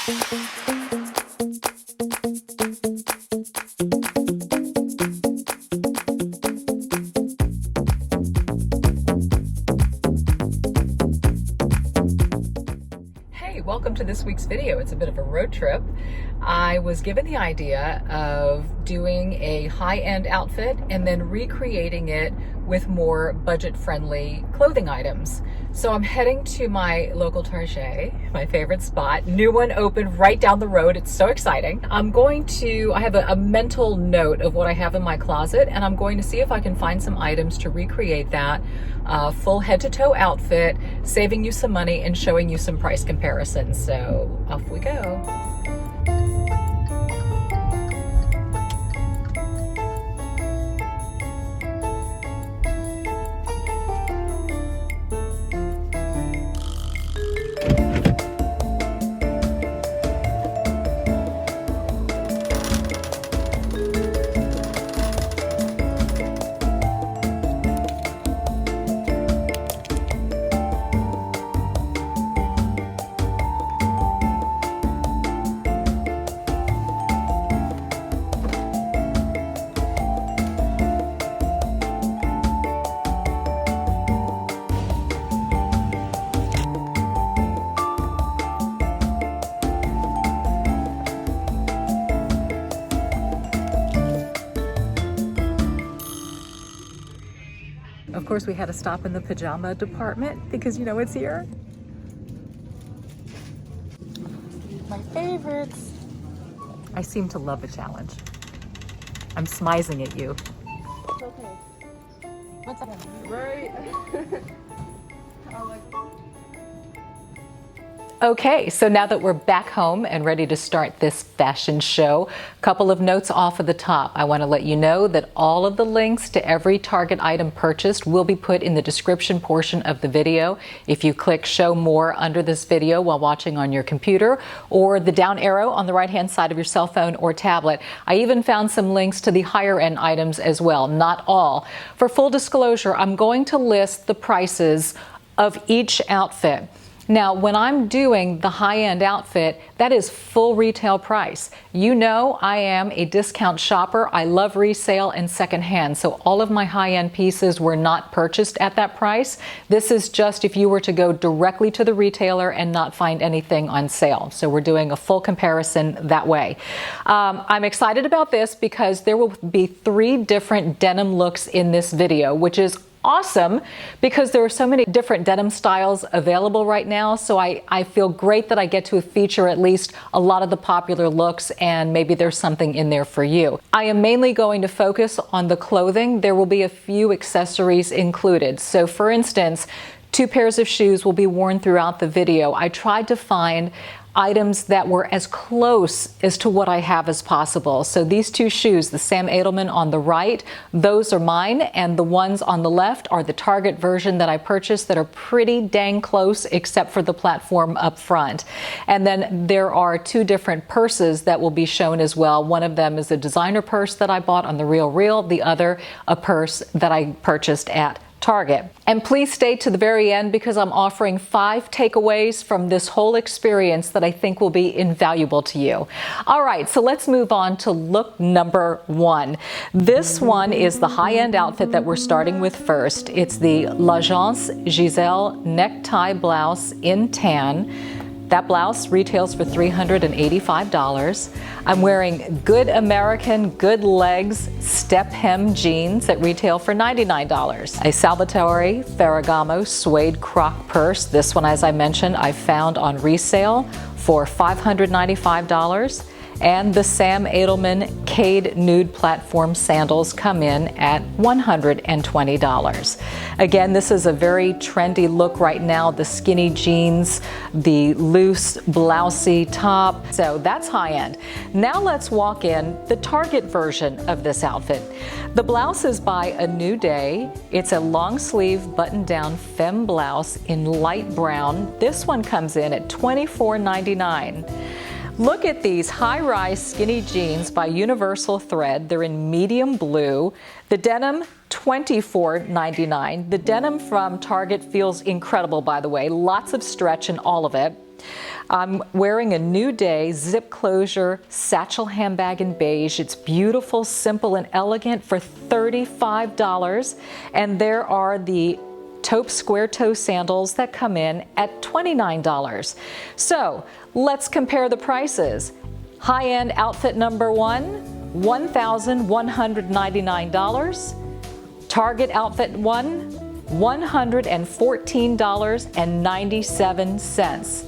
Welcome to this week's video. It's a bit of a road trip. I was given the idea of doing a high-end outfit and then recreating it with more budget-friendly clothing items. So I'm heading to my local Target, my favorite spot. New one opened right down the road. It's so exciting. I have a mental note of what I have in my closet, and I'm going to see if I can find some items to recreate that full head-to-toe outfit, saving you some money and showing you some price comparisons. So off we go. Of course, we had to stop in the pajama department because you know it's here. My favorites. I seem to love a challenge. I'm smizing at you. It's okay. What's up? Right. Okay, so now that we're back home and ready to start this fashion show, a couple of notes off of the top. I want to let you know that all of the links to every Target item purchased will be put in the description portion of the video. If you click show more under this video while watching on your computer, or the down arrow on the right hand side of your cell phone or tablet. I even found some links to the higher end items as well, not all. For full disclosure, I'm going to list the prices of each outfit. Now, when I'm doing the high-end outfit, that is full retail price. You know I am a discount shopper. I love resale and secondhand, so all of my high-end pieces were not purchased at that price. This is just if you were to go directly to the retailer and not find anything on sale. So we're doing a full comparison that way. I'm excited about this because there will be 3 different denim looks in this video, which is awesome because there are so many different denim styles available right now. So I feel great that I get to feature at least a lot of the popular looks, and maybe there's something in there for you. I am mainly going to focus on the clothing. There will be a few accessories included. So for instance, 2 pairs of shoes will be worn throughout the video. I tried to find items that were as close as to what I have as possible. So these 2 shoes, the Sam Edelman on the right, those are mine, and the ones on the left are the Target version that I purchased that are pretty dang close except for the platform up front. And then there are 2 different purses that will be shown as well. One of them is a designer purse that I bought on The Real, the other a purse that I purchased at Target. And please stay to the very end because I'm offering 5 takeaways from this whole experience that I think will be invaluable to you. All right, so let's move on to look number 1. This one is the high-end outfit that we're starting with first. It's the L'Agence Giselle necktie blouse in tan. That blouse retails for $385. I'm wearing good American, good legs, step hem jeans that retail for $99. A Salvatore Ferragamo suede croc purse. This one, as I mentioned, I found on resale for $595. And the Sam Edelman Kayde nude platform sandals come in at $120. Again, this is a very trendy look right now. The skinny jeans, the loose blousey top. So that's high end. Now let's walk in the Target version of this outfit. The blouse is by A New Day. It's a long sleeve button down femme blouse in light brown. This one comes in at $24.99. Look at these high-rise skinny jeans by Universal Thread. They're in medium blue. The denim, $24.99. The denim from Target feels incredible, by the way. Lots of stretch in all of it. I'm wearing a New Day zip closure satchel handbag in beige. It's beautiful, simple, and elegant for $35. And there are the taupe square toe sandals that come in at $29. So let's compare the prices. High-end outfit number one, $1,199. Target outfit one, $114.97.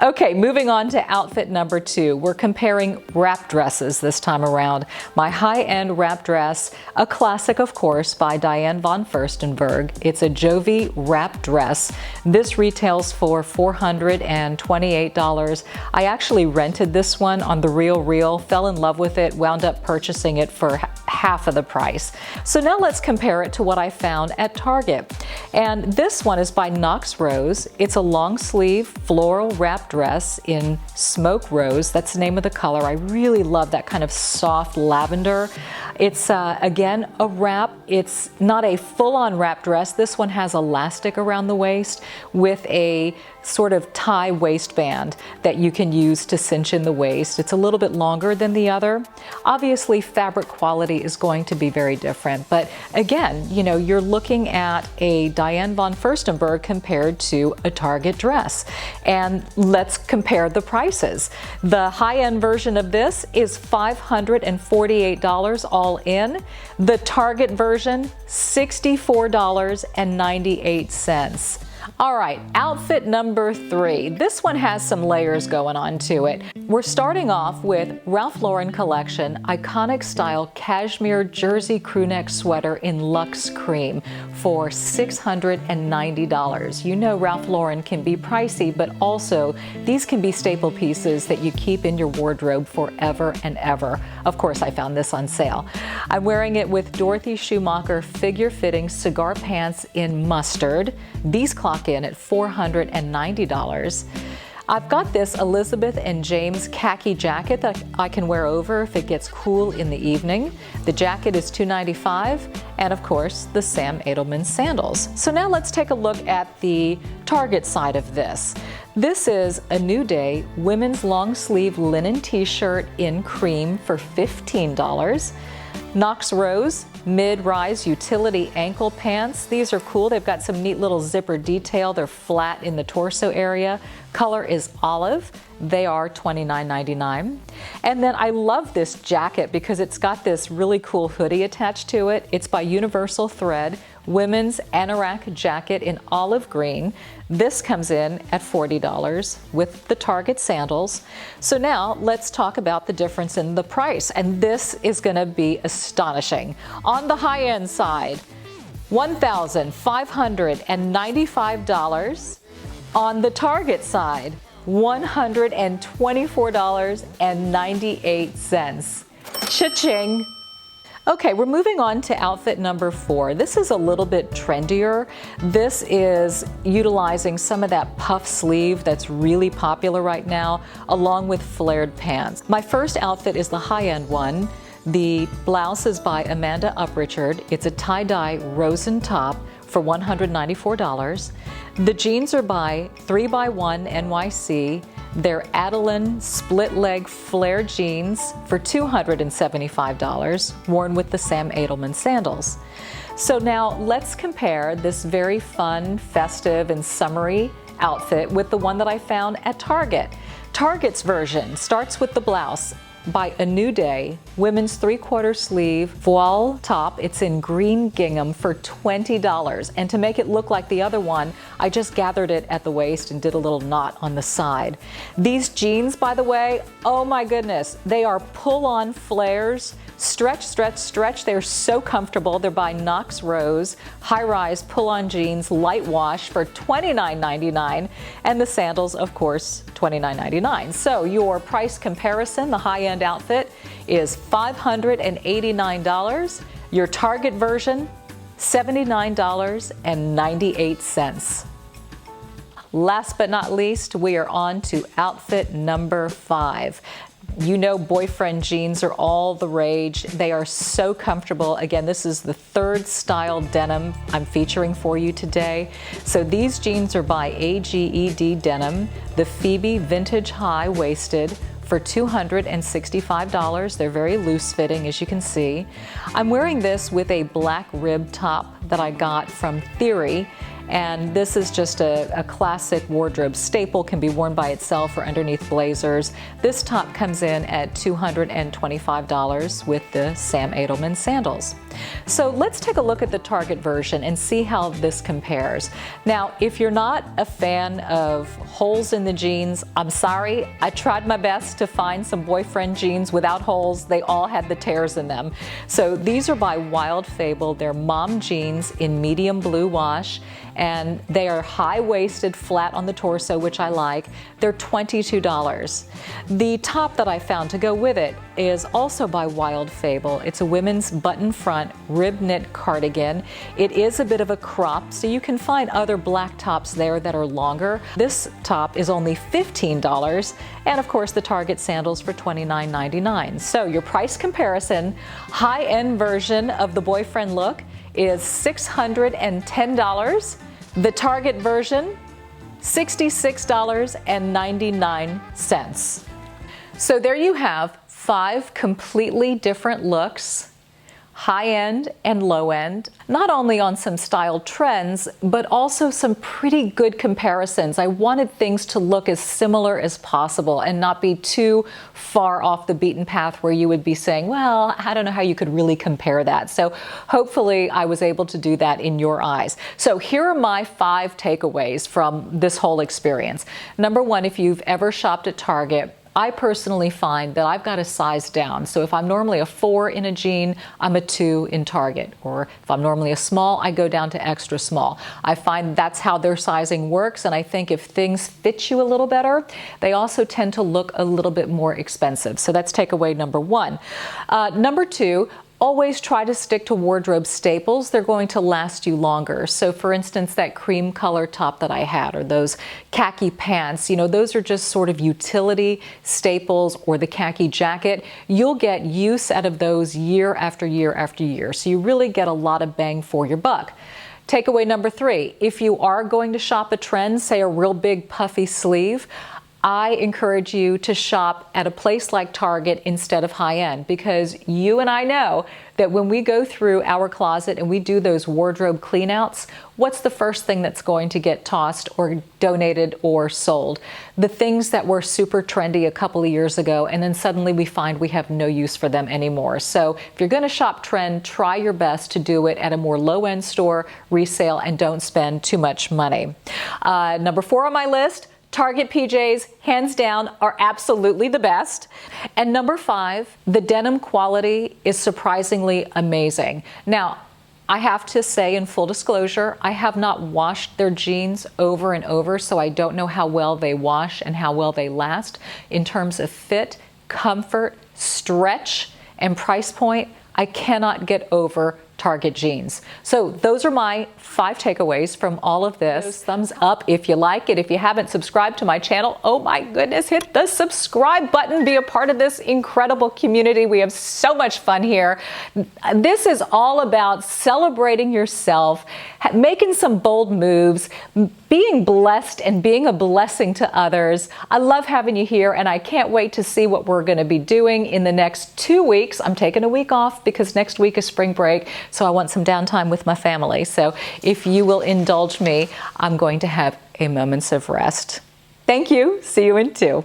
Okay, moving on to outfit number two. We're comparing wrap dresses this time around. My high-end wrap dress, a classic of course by Diane Von Furstenberg. It's a Jovie wrap dress. This retails for $428. I actually rented this one on The Real, fell in love with it, wound up purchasing it for half of the price. So now let's compare it to what I found at Target. And this one is by Knox Rose. It's a long sleeve floral wrap dress in smoke rose. That's the name of the color. I really love that kind of soft lavender. It's again a wrap. It's not a full-on wrap dress. This one has elastic around the waist with a sort of tie waistband that you can use to cinch in the waist. It's a little bit longer than the other. Obviously, fabric quality is going to be very different, but again, you know, you're looking at a Diane Von Furstenberg compared to a Target dress. And let's compare the prices. The high-end version of this is $548 all in. The Target version, $64.98. All right, outfit number three. This one has some layers going on to it. We're starting off with Ralph Lauren collection, iconic style cashmere jersey crewneck sweater in Luxe cream for $690. You know Ralph Lauren can be pricey, but also these can be staple pieces that you keep in your wardrobe forever and ever. Of course, I found this on sale. I'm wearing it with Dorothee Schumacher figure-fitting cigar pants in mustard. These clock in at $490. I've got this Elizabeth and James khaki jacket that I can wear over if it gets cool in the evening. The jacket is $295, and of course the Sam Edelman sandals. So now let's take a look at the Target side of this. This is a New Day women's long sleeve linen t-shirt in cream for $15. Knox Rose mid-rise utility ankle pants. These are cool. They've got some neat little zipper detail. They're flat in the torso area. Color is olive. They are $29.99. And then I love this jacket because it's got this really cool hoodie attached to it. It's by Universal Thread, women's anorak jacket in olive green. This comes in at $40 with the Target sandals. So now let's talk about the difference in the price. And this is going to be astonishing. On the high-end side, $1,595. On the Target side, $124.98. Cha-ching! Okay, we're moving on to outfit number four. This is a little bit trendier. This is utilizing some of that puff sleeve that's really popular right now, along with flared pants. My first outfit is the high-end one. The blouse is by Amanda Uprichard. It's a tie-dye rosin top for $194. The jeans are by 3x1 NYC. They're Edelman split leg flare jeans for $275, worn with the Sam Edelman sandals. So now let's compare this very fun, festive, and summery outfit with the one that I found at Target. Target's version starts with the blouse by A New Day, women's 3/4 sleeve voile top. It's in green gingham for $20. And to make it look like the other one, I just gathered it at the waist and did a little knot on the side. These jeans, by the way, oh my goodness, they are pull-on flares. Stretch, stretch, stretch. They're so comfortable. They're by Knox Rose, high-rise pull-on jeans, light wash for $29.99. And the sandals, of course, $29.99. So your price comparison, the high-end outfit, is $589. Your Target version, $79.98. Last but not least, we are on to outfit number 5. You know, boyfriend jeans are all the rage. They are so comfortable. Again, this is the 3rd style denim I'm featuring for you today. So these jeans are by AGED Denim, the Phoebe Vintage High Waisted, for $265. They're very loose fitting, as you can see. I'm wearing this with a black rib top that I got from Theory. And this is just a classic wardrobe staple, can be worn by itself or underneath blazers. This top comes in at $225 with the Sam Edelman Sandals. So let's take a look at the Target version and see how this compares. Now, if you're not a fan of holes in the jeans, I'm sorry. I tried my best to find some boyfriend jeans without holes. They all had the tears in them. So these are by Wild Fable. They're mom jeans in medium blue wash, and they are high-waisted, flat on the torso, which I like. They're $22. The top that I found to go with it is also by Wild Fable. It's a women's button front rib knit cardigan. It is a bit of a crop, so you can find other black tops there that are longer. This top is only $15, and of course the Target sandals for $29.99. So your price comparison, high-end version of the boyfriend look is $610. The Target version, $66.99. So there you have 5 completely different looks, high-end and low-end, not only on some style trends, but also some pretty good comparisons. I wanted things to look as similar as possible and not be too far off the beaten path where you would be saying, well, I don't know how you could really compare that. So hopefully I was able to do that in your eyes. So here are my 5 takeaways from this whole experience. Number 1, if you've ever shopped at Target, I personally find that I've got a size down. So if I'm normally a 4 in a jean, I'm a 2 in Target. Or if I'm normally a small, I go down to extra small. I find that's how their sizing works, and I think if things fit you a little better, they also tend to look a little bit more expensive. So that's takeaway number 1. Number 2, always try to stick to wardrobe staples. They're going to last you longer. So for instance, that cream color top that I had, or those khaki pants, you know, those are just sort of utility staples, or the khaki jacket. You'll get use out of those year after year after year. So you really get a lot of bang for your buck. Takeaway number 3, if you are going to shop a trend, say a real big puffy sleeve, I encourage you to shop at a place like Target instead of high-end, because you and I know that when we go through our closet and we do those wardrobe cleanouts, what's the first thing that's going to get tossed or donated or sold? The things that were super trendy a couple of years ago, and then suddenly we find we have no use for them anymore. So if you're going to shop trend, try your best to do it at a more low-end store, resale, and don't spend too much money. Number 4 on my list, Target PJs, hands down, are absolutely the best. And number 5, the denim quality is surprisingly amazing. Now, I have to say, in full disclosure, I have not washed their jeans over and over, so I don't know how well they wash and how well they last. In terms of fit, comfort, stretch, and price point, I cannot get over Target jeans. So those are my 5 takeaways from all of this. Thumbs up if you like it. If you haven't subscribed to my channel, oh my goodness, hit the subscribe button. Be a part of this incredible community. We have so much fun here. This is all about celebrating yourself, making some bold moves, being blessed and being a blessing to others. I love having you here, and I can't wait to see what we're going to be doing in the next 2 weeks. I'm taking a week off because next week is spring break, so I want some downtime with my family. So if you will indulge me, I'm going to have a moments of rest. Thank you. See you in 2.